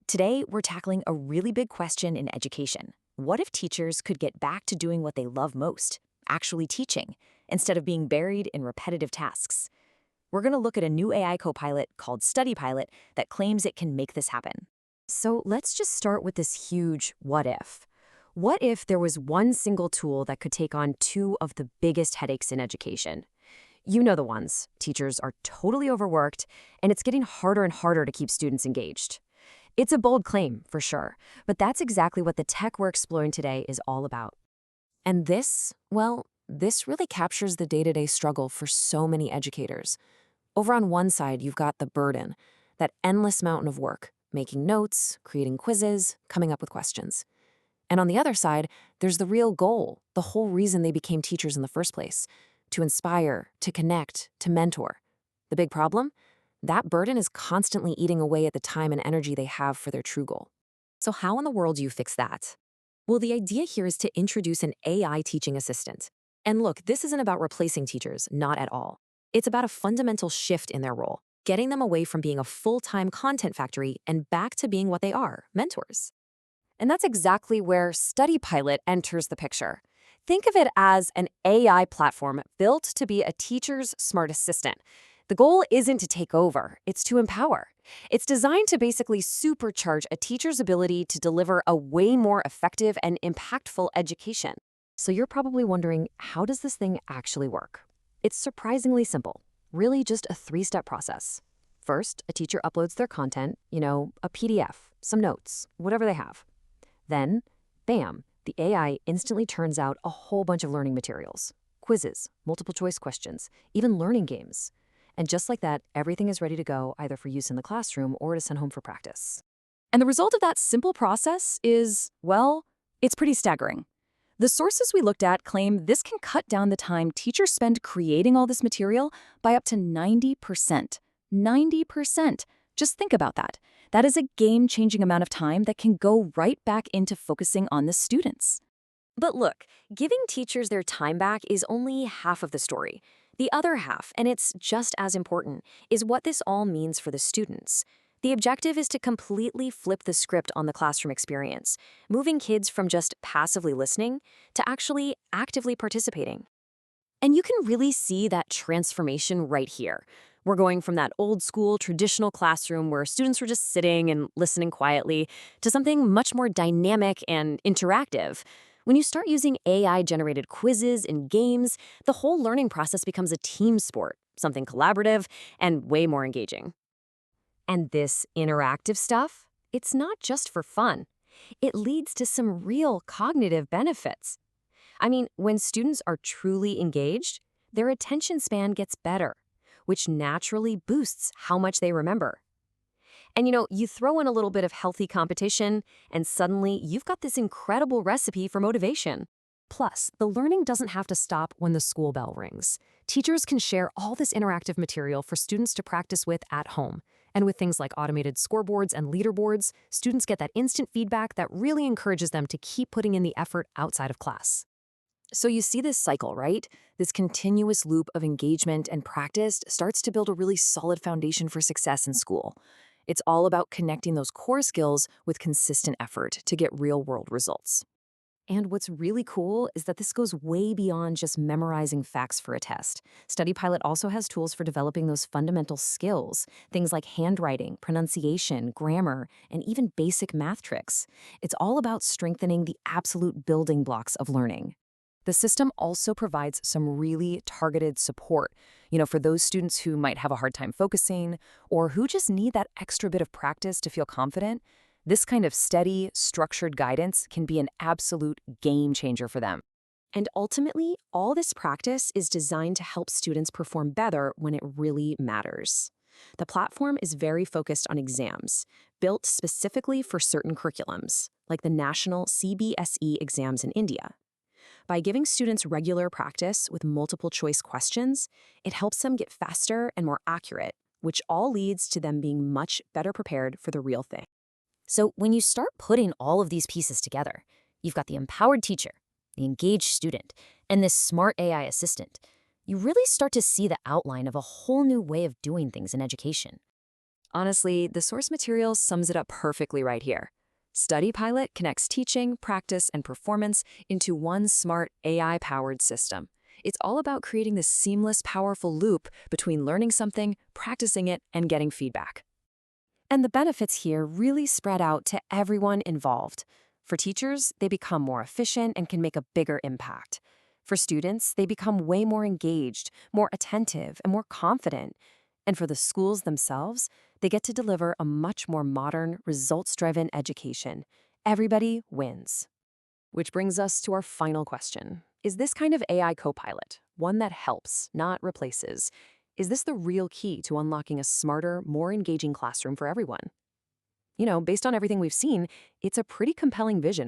Today, we're tackling a really big question in education. What if teachers could get back to doing what they love most, actually teaching, instead of being buried in repetitive tasks? We're going to look at a new AI copilot called StudyPilot that claims it can make this happen. So let's just start with this huge what if. What if there was one single tool that could take on two of the biggest headaches in education? You know the ones. Teachers are totally overworked, and it's getting harder and harder to keep students engaged. It's a bold claim, for sure, but that's exactly what the tech we're exploring today is all about. And this really captures the day-to-day struggle for so many educators. Over on one side, you've got the burden, that endless mountain of work, making notes, creating quizzes, coming up with questions. And on the other side, there's the real goal, the whole reason they became teachers in the first place, to inspire, to connect, to mentor. The big problem? That burden is constantly eating away at the time and energy they have for their true goal. So how in the world do you fix that? Well, the idea here is to introduce an AI teaching assistant. And look, this isn't about replacing teachers, not at all. It's about a fundamental shift in their role, getting them away from being a full-time content factory and back to being what they are, mentors. And that's exactly where StudyPilot enters the picture. Think of it as an AI platform built to be a teacher's smart assistant. The goal isn't to take over, it's to empower. It's designed to basically supercharge a teacher's ability to deliver a way more effective and impactful education. So you're probably wondering, how does this thing actually work? It's surprisingly simple, really just a three-step process. First, a teacher uploads their content, a PDF, some notes, whatever they have. Then, bam, the AI instantly turns out a whole bunch of learning materials, quizzes, multiple choice questions, even learning games. And just like that, everything is ready to go either for use in the classroom or to send home for practice. And the result of that simple process is, well, it's pretty staggering. The sources we looked at claim this can cut down the time teachers spend creating all this material by up to 90%. 90%. Just think about that. That is a game-changing amount of time that can go right back into focusing on the students. But look, giving teachers their time back is only half of the story. The other half, and it's just as important, is what this all means for the students. The objective is to completely flip the script on the classroom experience, moving kids from just passively listening to actually actively participating. And you can really see that transformation right here. We're going from that old school traditional classroom where students were just sitting and listening quietly to something much more dynamic and interactive. When you start using AI-generated quizzes and games, the whole learning process becomes a team sport, something collaborative and way more engaging. And this interactive stuff, it's not just for fun. It leads to some real cognitive benefits. I mean, when students are truly engaged, their attention span gets better, which naturally boosts how much they remember. And you throw in a little bit of healthy competition, and suddenly you've got this incredible recipe for motivation. Plus, the learning doesn't have to stop when the school bell rings. Teachers can share all this interactive material for students to practice with at home. And with things like automated scoreboards and leaderboards, students get that instant feedback that really encourages them to keep putting in the effort outside of class. So you see this cycle, right? This continuous loop of engagement and practice starts to build a really solid foundation for success in school. It's all about connecting those core skills with consistent effort to get real-world results. And what's really cool is that this goes way beyond just memorizing facts for a test. StudyPilot also has tools for developing those fundamental skills, things like handwriting, pronunciation, grammar, and even basic math tricks. It's all about strengthening the absolute building blocks of learning. The system also provides some really targeted support, for those students who might have a hard time focusing or who just need that extra bit of practice to feel confident. This kind of steady, structured guidance can be an absolute game changer for them. And ultimately, all this practice is designed to help students perform better when it really matters. The platform is very focused on exams, built specifically for certain curriculums, like the national CBSE exams in India. By giving students regular practice with multiple choice questions, it helps them get faster and more accurate, which all leads to them being much better prepared for the real thing. So when you start putting all of these pieces together, you've got the empowered teacher, the engaged student, and this smart AI assistant. You really start to see the outline of a whole new way of doing things in education. Honestly, the source material sums it up perfectly right here. StudyPilot connects teaching, practice, and performance into one smart AI-powered system. It's all about creating this seamless, powerful loop between learning something, practicing it, and getting feedback. And the benefits here really spread out to everyone involved. For teachers, they become more efficient and can make a bigger impact. For students, they become way more engaged, more attentive, and more confident. And for the schools themselves, they get to deliver a much more modern, results-driven education. Everybody wins. Which brings us to our final question. Is this kind of AI copilot, one that helps, not replaces, is this the real key to unlocking a smarter, more engaging classroom for everyone? Based on everything we've seen, it's a pretty compelling vision.